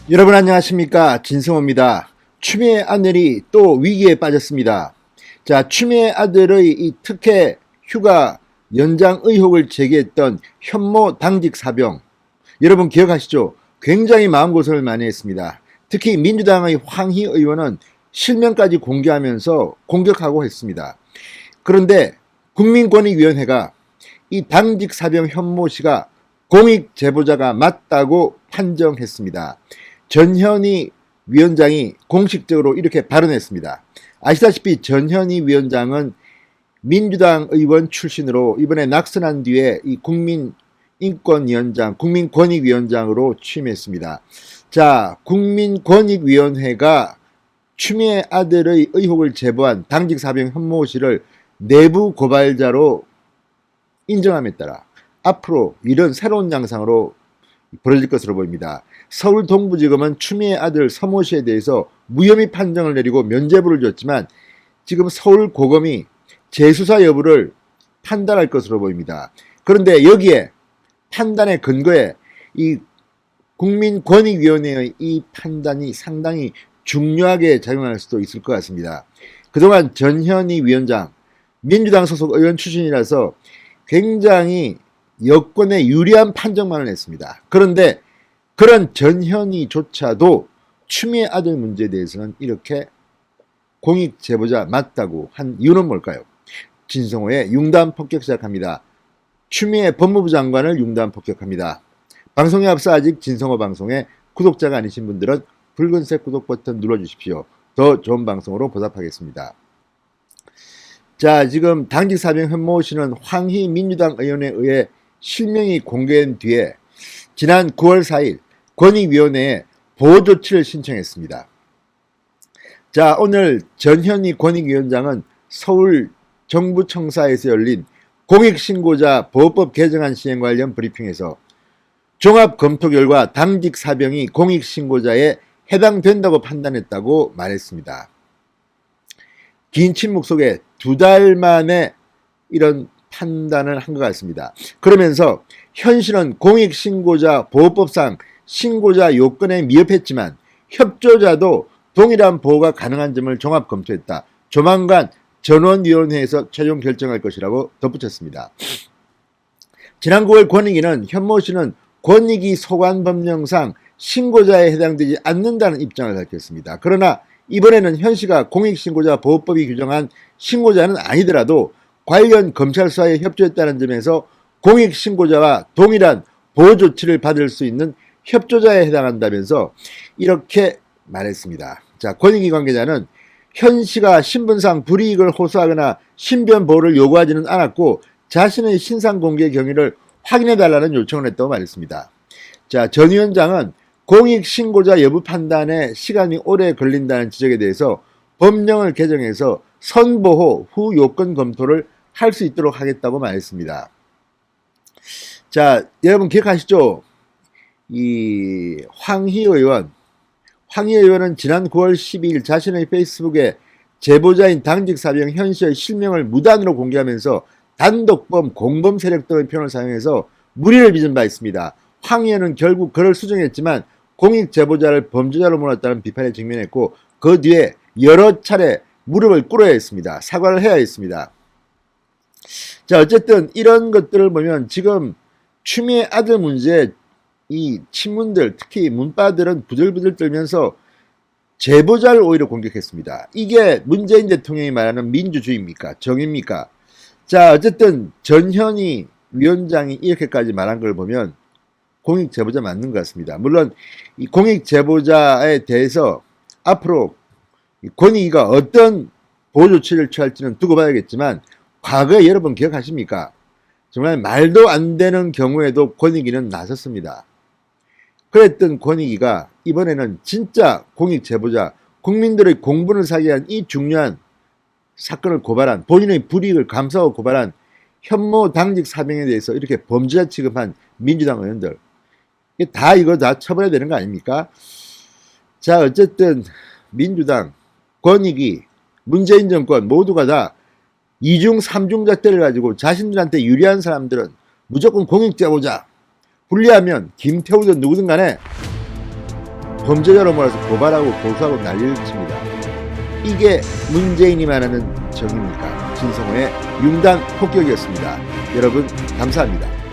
여러분 안녕하십니까, 진성호입니다. 추미애 아들이 또 위기에 빠졌습니다. 자, 추미애 아들의 이 특혜 휴가 연장 의혹을 제기했던 현모 당직 사병, 여러분 기억하시죠? 굉장히 마음고생을 많이 했습니다. 특히 민주당의 황희 의원은 실명까지 공개하면서 공격하고 했습니다. 그런데 국민권익위원회가 이 당직 사병 현모 씨가 공익 제보자가 맞다고 판정했습니다. 전현희 위원장이 공식적으로 이렇게 발언했습니다. 아시다시피 전현희 위원장은 민주당 의원 출신으로 이번에 낙선한 뒤에 이 국민인권위원장, 국민권익위원장으로 취임했습니다. 자, 국민권익위원회가 추미애 아들의 의혹을 제보한 당직 사병 현모 씨를 내부 고발자로 인정함에 따라 앞으로 이런 새로운 양상으로 벌어질 것으로 보입니다. 서울 동부지검은 추미애 아들 서모 씨에 대해서 무혐의 판정을 내리고 면죄부를 줬지만 지금 서울고검이 재수사 여부를 판단할 것으로 보입니다. 그런데 여기에 판단의 근거에 이 국민권익위원회의 이 판단이 상당히 중요하게 작용할 수도 있을 것 같습니다. 그동안 전현희 위원장, 민주당 소속 의원 출신이라서 굉장히 여권에 유리한 판정만을 했습니다. 그런데 그런 전현희조차도 추미애 아들 문제에 대해서는 이렇게 공익 제보자 맞다고 한 이유는 뭘까요? 진성호의 융단 폭격 시작합니다. 추미애 법무부 장관을 융단 폭격합니다. 방송에 앞서 아직 진성호 방송에 구독자가 아니신 분들은 붉은색 구독 버튼 눌러주십시오. 더 좋은 방송으로 보답하겠습니다. 자, 지금 당직 사병 현모 씨는 황희 민주당 의원에 의해 실명이 공개된 뒤에 지난 9월 4일 권익위원회에 보호조치를 신청했습니다. 자, 오늘 전현희 권익위원장은 서울 정부청사에서 열린 공익신고자 보호법 개정안 시행 관련 브리핑에서 종합검토 결과 당직 사병이 공익신고자에 해당된다고 판단했다고 말했습니다. 긴 침묵 속에 2달 만에 이런 판단을 한 것 같습니다. 그러면서 현실은 공익신고자 보호법상 신고자 요건에 미흡했지만 협조자도 동일한 보호가 가능한 점을 종합 검토했다. 조만간 전원위원회에서 최종 결정할 것이라고 덧붙였습니다. 지난 9월 권익위는 현모 씨는 권익위 소관법령상 신고자에 해당되지 않는다는 입장을 밝혔습니다. 그러나 이번에는 현 씨가 공익신고자 보호법이 규정한 신고자는 아니더라도 관련 검찰 수사에 협조했다는 점에서 공익신고자와 동일한 보호조치를 받을 수 있는 협조자에 해당한다면서 이렇게 말했습니다. 자, 권익위 관계자는 현 씨가 신분상 불이익을 호소하거나 신변 보호를 요구하지는 않았고 자신의 신상 공개 경위를 확인해달라는 요청을 했다고 말했습니다. 자, 전 위원장은 공익신고자 여부 판단에 시간이 오래 걸린다는 지적에 대해서 법령을 개정해서 선보호 후 요건 검토를 할 수 있도록 하겠다고 말했습니다. 자, 여러분 기억하시죠? 이 황희 의원은 지난 9월 12일 자신의 페이스북에 제보자인 당직 사병 현 씨의 실명을 무단으로 공개하면서 단독범, 공범 세력 등의 표현을 사용해서 물의를 빚은 바 있습니다. 황 의원은 결국 그를 수정했지만 공익 제보자를 범죄자로 몰았다는 비판에 직면했고 그 뒤에 여러 차례 무릎을 꿇어야 했습니다. 사과를 해야 했습니다. 자, 어쨌든 이런 것들을 보면 지금 추미애 아들 문제 이 친문들, 특히 문바들은 부들부들 떨면서 제보자를 오히려 공격했습니다. 이게 문재인 대통령이 말하는 민주주의입니까? 정의입니까? 자, 어쨌든 전현희 위원장이 이렇게까지 말한 걸 보면 공익 제보자 맞는 것 같습니다. 물론 이 공익 제보자에 대해서 앞으로 권익위가 어떤 보호 조치를 취할지는 두고 봐야겠지만 과거에 여러분 기억하십니까? 정말 말도 안 되는 경우에도 권익위는 나섰습니다. 그랬던 권익위가 이번에는 진짜 공익 제보자, 국민들의 공분을 사게 한 이 중요한 사건을 고발한, 본인의 불이익을 감사하고 고발한 현모 당직 사병에 대해서 이렇게 범죄자 취급한 민주당 의원들, 이거 다 처벌해야 되는 거 아닙니까? 자, 어쨌든 민주당, 권익위, 문재인 정권 모두가 다 이중 삼중잣대를 가지고 자신들한테 유리한 사람들은 무조건 공익제보자, 불리하면 김태우든 누구든 간에 범죄자로 몰아서 고발하고 고소하고 난리를 칩니다. 이게 문재인이 말하는 정의입니까? 진성호의 융단 폭격이었습니다. 여러분 감사합니다.